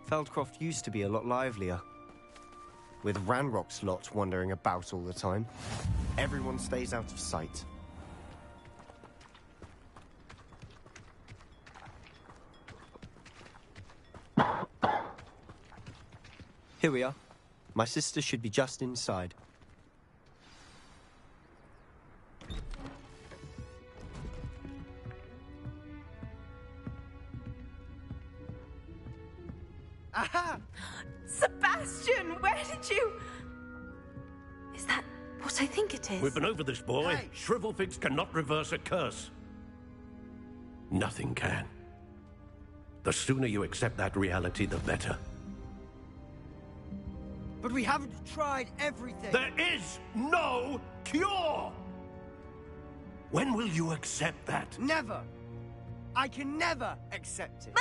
Feldcroft used to be a lot livelier, with Ranrock's lot wandering about all the time. Everyone stays out of sight. Here we are. My sister should be just inside. Aha! Sebastian, where did you... Is that what I think it is? We've been over this, boy. Hey. Shrivelfix cannot reverse a curse. Nothing can. The sooner you accept that reality, the better. But we haven't tried everything. There is no cure! When will you accept that? Never. I can never accept it.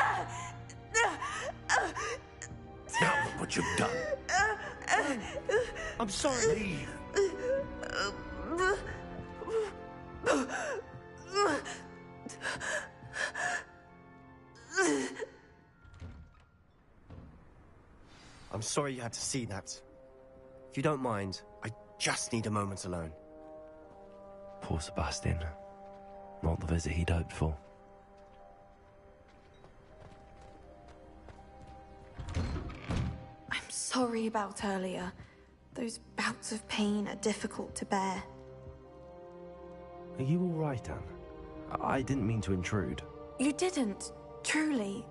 Now look what you've done. I'm sorry. Leave. I'm sorry you had to see that. If you don't mind, I just need a moment alone. Poor Sebastian. Not the visit he'd hoped for. I'm sorry about earlier. Those bouts of pain are difficult to bear. Are you all right, Anne? I didn't mean to intrude. You didn't, truly.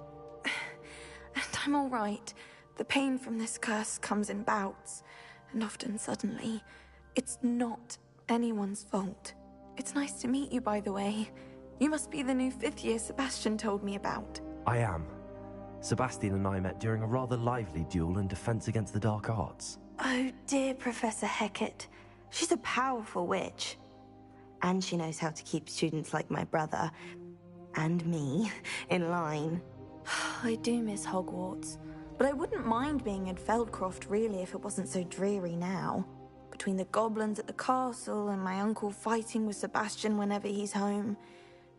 And I'm all right. The pain from this curse comes in bouts, and often suddenly. It's not anyone's fault. It's nice to meet you, by the way. You must be the new 5th year Sebastian told me about. I am. Sebastian and I met during a rather lively duel in defense against the dark arts. Oh dear, Professor Hecat. She's a powerful witch. And she knows how to keep students like my brother, and me, in line. I do miss Hogwarts, but I wouldn't mind being in Feldcroft, really, if it wasn't so dreary now. Between the goblins at the castle and my uncle fighting with Sebastian whenever he's home,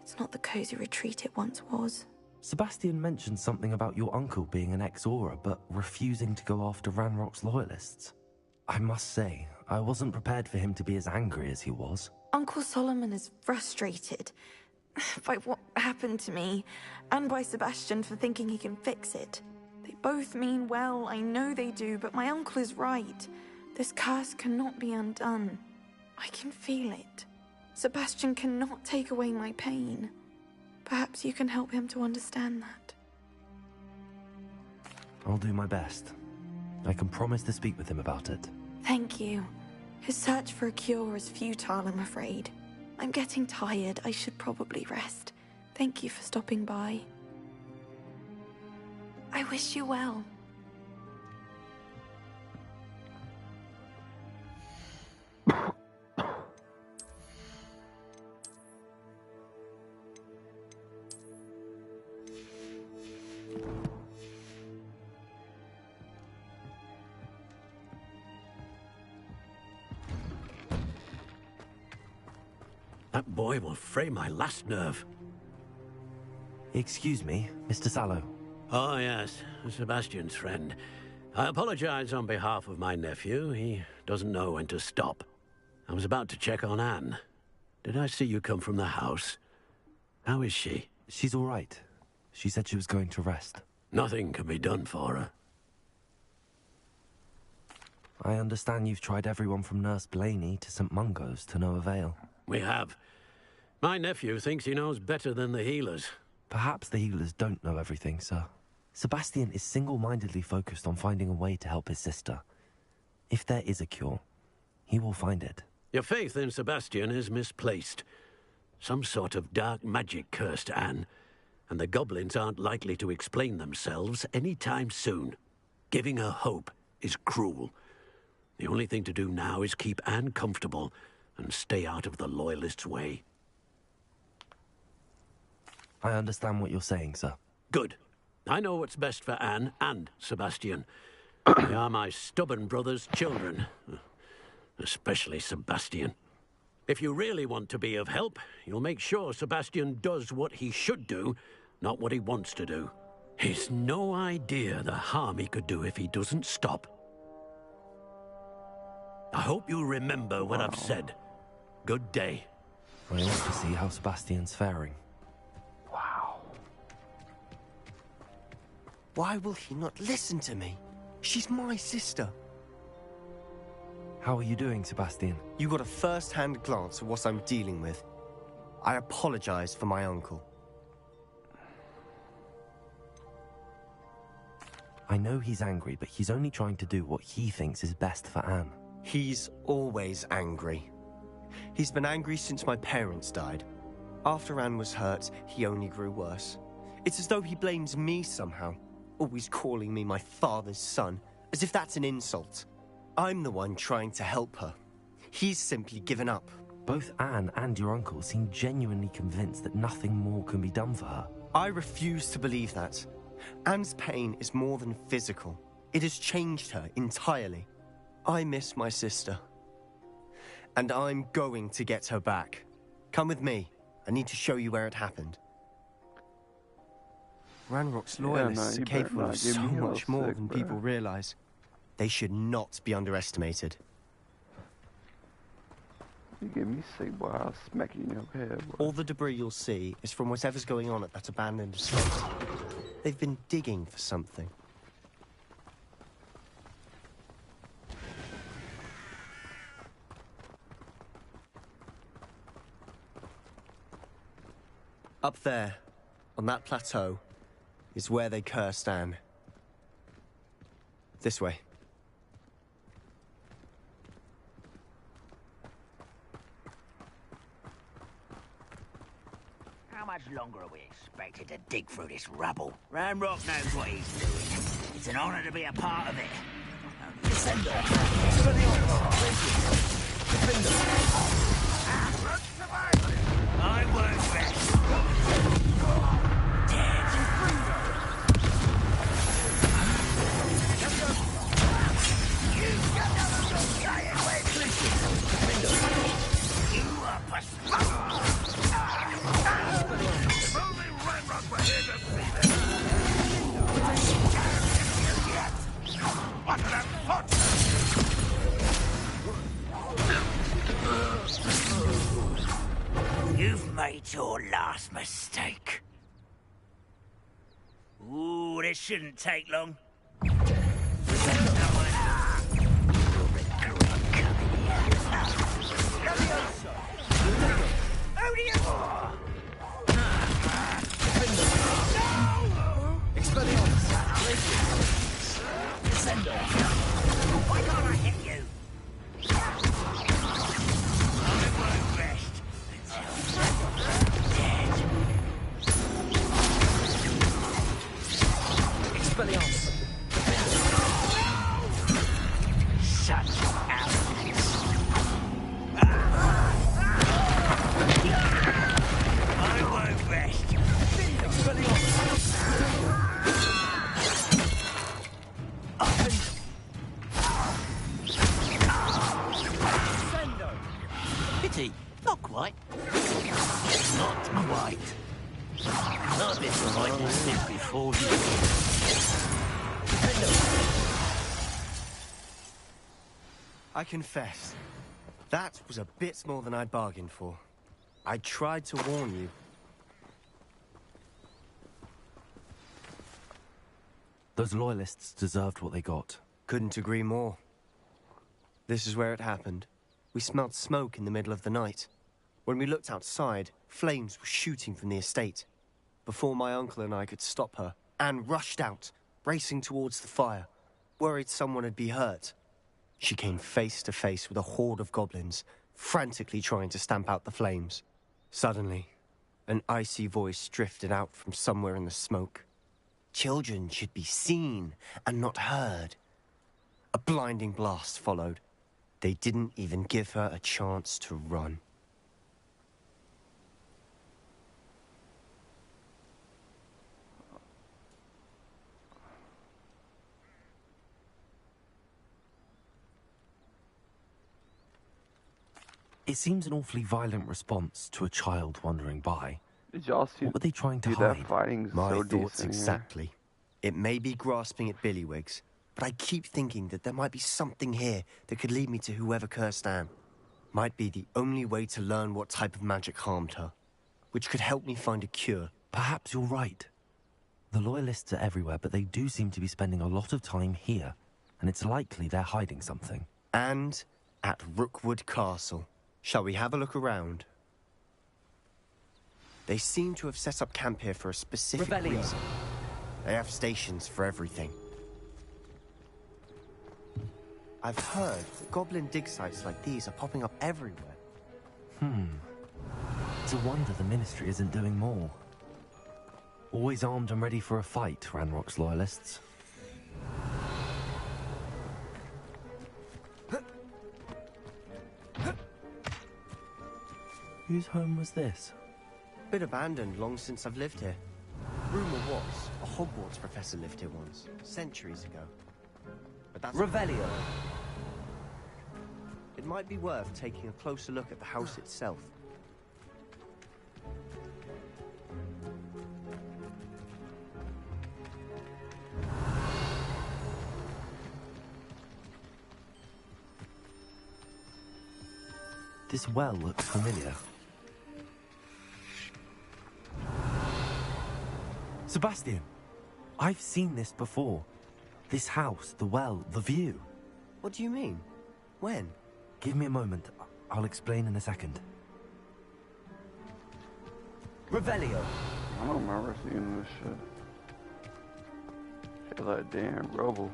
it's not the cozy retreat it once was. Sebastian mentioned something about your uncle being an ex-Auror, but refusing to go after Ranrock's loyalists. I must say, I wasn't prepared for him to be as angry as he was. Uncle Solomon is frustrated by what happened to me, and by Sebastian for thinking he can fix it. They both mean well, I know they do, but my uncle is right. This curse cannot be undone. I can feel it. Sebastian cannot take away my pain. Perhaps you can help him to understand that. I'll do my best. I can promise to speak with him about it. Thank you. His search for a cure is futile, I'm afraid. I'm getting tired. I should probably rest. Thank you for stopping by. I wish you well. That boy will fray my last nerve. Excuse me, Mr. Sallow. Oh, yes, Sebastian's friend. I apologize on behalf of my nephew. He doesn't know when to stop. I was about to check on Anne. Did I see you come from the house? How is she? She's all right. She said she was going to rest. Nothing can be done for her. I understand you've tried everyone from Nurse Blaney to St. Mungo's to no avail. We have. My nephew thinks he knows better than the healers. Perhaps the healers don't know everything, sir. Sebastian is single-mindedly focused on finding a way to help his sister. If there is a cure, he will find it. Your faith in Sebastian is misplaced. Some sort of dark magic cursed Anne, and the goblins aren't likely to explain themselves anytime soon. Giving her hope is cruel. The only thing to do now is keep Anne comfortable and stay out of the Loyalists' way. I understand what you're saying, sir. Good. I know what's best for Anne and Sebastian. They are my stubborn brother's children. Especially Sebastian. If you really want to be of help, you'll make sure Sebastian does what he should do, not what he wants to do. He's no idea the harm he could do if he doesn't stop. I hope you remember what I've said. Good day. I ought to see how Sebastian's faring. Wow. Why will he not listen to me? She's my sister. How are you doing, Sebastian? You got a first-hand glance at what I'm dealing with. I apologize for my uncle. I know he's angry, but he's only trying to do what he thinks is best for Anne. He's always angry. He's been angry since my parents died. After Anne was hurt, he only grew worse. It's as though he blames me somehow, always calling me my father's son, as if that's an insult. I'm the one trying to help her. He's simply given up. Both Anne and your uncle seem genuinely convinced that nothing more can be done for her. I refuse to believe that. Anne's pain is more than physical. It has changed her entirely. I miss my sister. And I'm going to get her back. Come with me. I need to show you where it happened. Ranrock's loyalists are capable of so much more than people realize. They should not be underestimated. You get me sick, boy. I'll smack you in your head, boy. All the debris you'll see is from whatever's going on at that abandoned estate. They've been digging for something. Up there, on that plateau, is where they cursed Anne. This way. How much longer are we expected to dig through this rubble? Ranrock knows what he's doing. It's an honor to be a part of it. Descend I won't rest. You've made your last mistake. Ooh, this shouldn't take long. Why can't I hit you? I won't rest until you're dead. Expelliarmus. Such arrogance. I won't rest. Pity, not quite. Not quite. I've been fighting since before you. I confess, that was a bit more than I'd bargained for. I tried to warn you. Those loyalists deserved what they got. Couldn't agree more. This is where it happened. We smelled smoke in the middle of the night. When we looked outside, flames were shooting from the estate. Before my uncle and I could stop her, Anne rushed out, racing towards the fire, worried someone had been hurt. She came face to face with a horde of goblins, frantically trying to stamp out the flames. Suddenly, an icy voice drifted out from somewhere in the smoke. Children should be seen and not heard. A blinding blast followed. They didn't even give her a chance to run. It seems an awfully violent response to a child wandering by. Did y'all see? What were they trying to Dude, hide? that fighting's My so thoughts decent exactly. It may be grasping at billywhigs, but I keep thinking that there might be something here that could lead me to whoever cursed Anne. Might be the only way to learn what type of magic harmed her, which could help me find a cure. Perhaps you're right. The Loyalists are everywhere, but they do seem to be spending a lot of time here, and it's likely they're hiding something. And at Rookwood Castle. Shall we have a look around? They seem to have set up camp here for a specific reason. They have stations for everything. I've heard that goblin dig sites like these are popping up everywhere. It's a wonder the Ministry isn't doing more. Always armed and ready for a fight, Ranrock's Loyalists. Whose home was this? Been abandoned long since I've lived here. Rumor was a Hogwarts professor lived here once, centuries ago. But that's Revelio. It might be worth taking a closer look at the house itself. This well looks familiar. Sebastian, I've seen this before. This house, the well, the view. What do you mean? When? Give me a moment. I'll explain in a second. Revelio. I don't remember seeing this shit. Feel like damn rubble.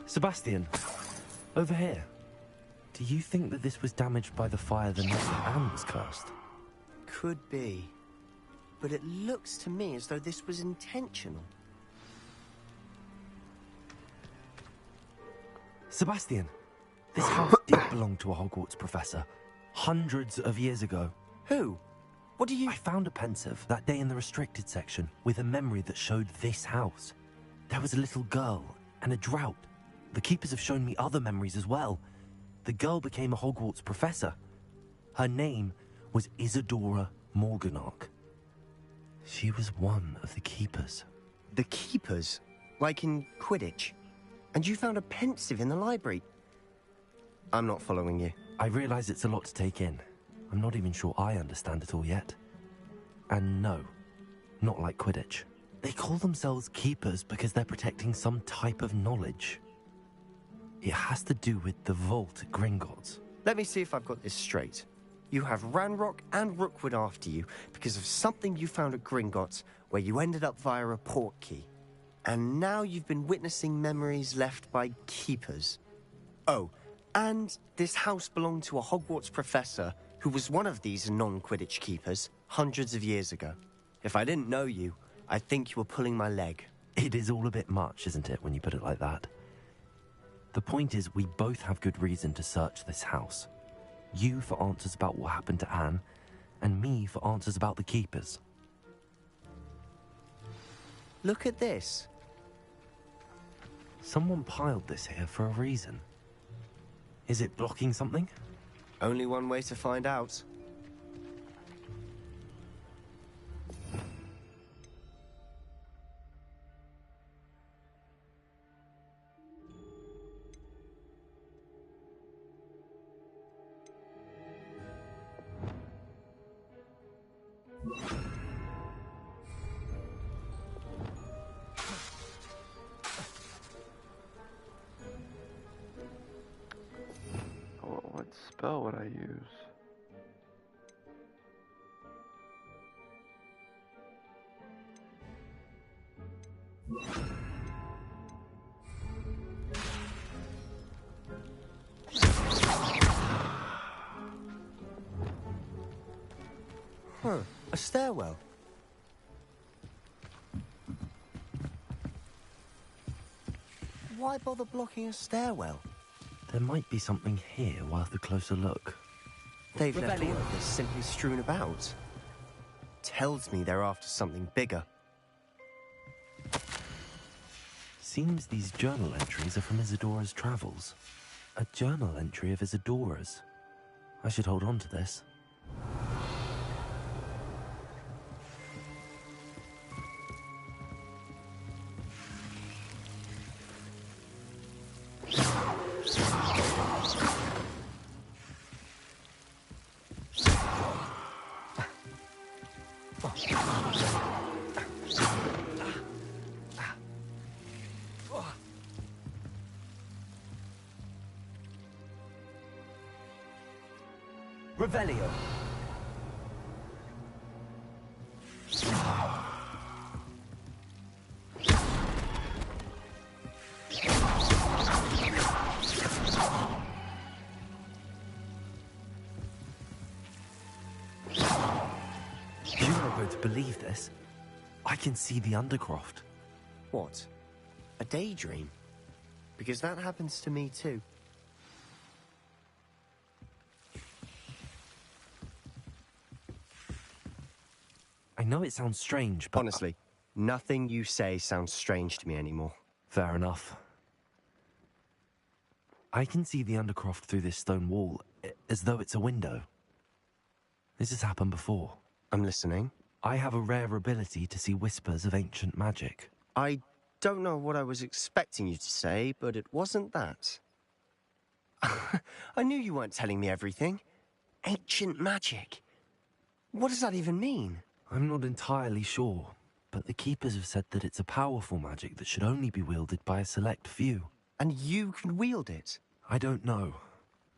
Sebastian, over here. Do you think that this was damaged by the fire the night that Anne was cursed? Could be. But it looks to me as though this was intentional. Sebastian, this house did belong to a Hogwarts professor. Hundreds of years ago. Who? What do you... I found a pensive that day in the restricted section with a memory that showed this house. There was a little girl and a drought. The keepers have shown me other memories as well. The girl became a Hogwarts professor. Her name was Isadora Morganach. She was one of the keepers. The keepers? Like in Quidditch? And you found a pensive in the library? I'm not following you. I realize it's a lot to take in. I'm not even sure I understand it all yet. And no, not like Quidditch. They call themselves keepers because they're protecting some type of knowledge. It has to do with the vault at Gringotts. Let me see if I've got this straight. You have Ranrock and Rookwood after you because of something you found at Gringotts where you ended up via a portkey. And now you've been witnessing memories left by keepers. Oh, and this house belonged to a Hogwarts professor who was one of these non-Quidditch keepers hundreds of years ago. If I didn't know you, I'd think you were pulling my leg. It is all a bit much, isn't it, when you put it like that? The point is, we both have good reason to search this house. You for answers about what happened to Anne, and me for answers about the keepers. Look at this. Someone piled this here for a reason. Is it blocking something? Only one way to find out. What spell would I use? Huh, a stairwell. Why bother blocking a stairwell? There might be something here worth a closer look. They've left all of this simply strewn about. Tells me they're after something bigger. Seems these journal entries are from Isadora's travels. A journal entry of Isadora's. I should hold on to this. Revelio. You're not going to believe this. I can see the Undercroft. What? A daydream? Because that happens to me too. I know it sounds strange, but... Honestly, nothing you say sounds strange to me anymore. Fair enough. I can see the Undercroft through this stone wall, as though it's a window. This has happened before. I'm listening. I have a rare ability to see whispers of ancient magic. I don't know what I was expecting you to say, but it wasn't that. I knew you weren't telling me everything. Ancient magic. What does that even mean? I'm not entirely sure, but the Keepers have said that it's a powerful magic that should only be wielded by a select few. And you can wield it? I don't know,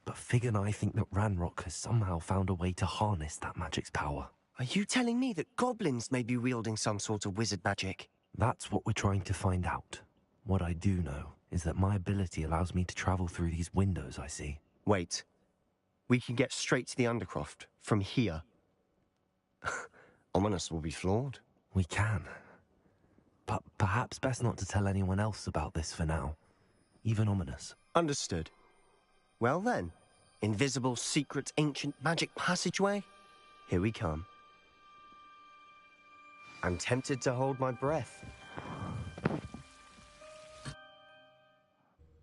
but Fig and I think that Ranrock has somehow found a way to harness that magic's power. Are you telling me that goblins may be wielding some sort of wizard magic? That's what we're trying to find out. What I do know is that my ability allows me to travel through these windows I see. Wait. We can get straight to the Undercroft from here. Ominous will be floored. We can. But perhaps best not to tell anyone else about this for now. Even Ominous. Understood. Well then, invisible, secret, ancient magic passageway? Here we come. I'm tempted to hold my breath.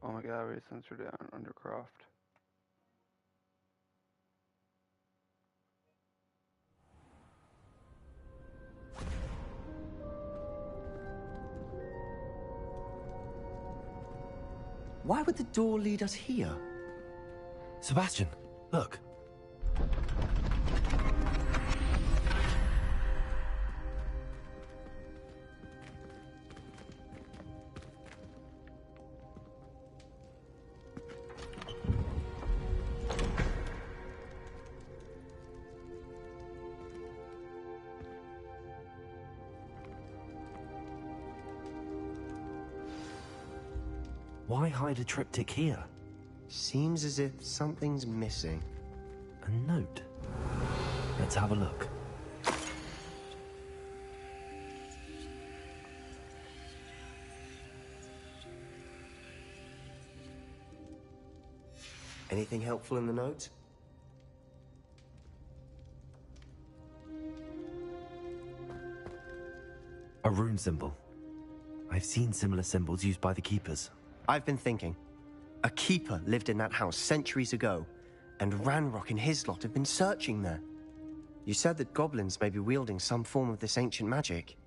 Oh my god, I already censored it on Undercroft. Why would the door lead us here? Sebastian, look. Why hide a triptych here? Seems as if something's missing. A note. Let's have a look. Anything helpful in the note? A rune symbol. I've seen similar symbols used by the Keepers. I've been thinking. A keeper lived in that house centuries ago, and Ranrock and his lot have been searching there. You said that goblins may be wielding some form of this ancient magic.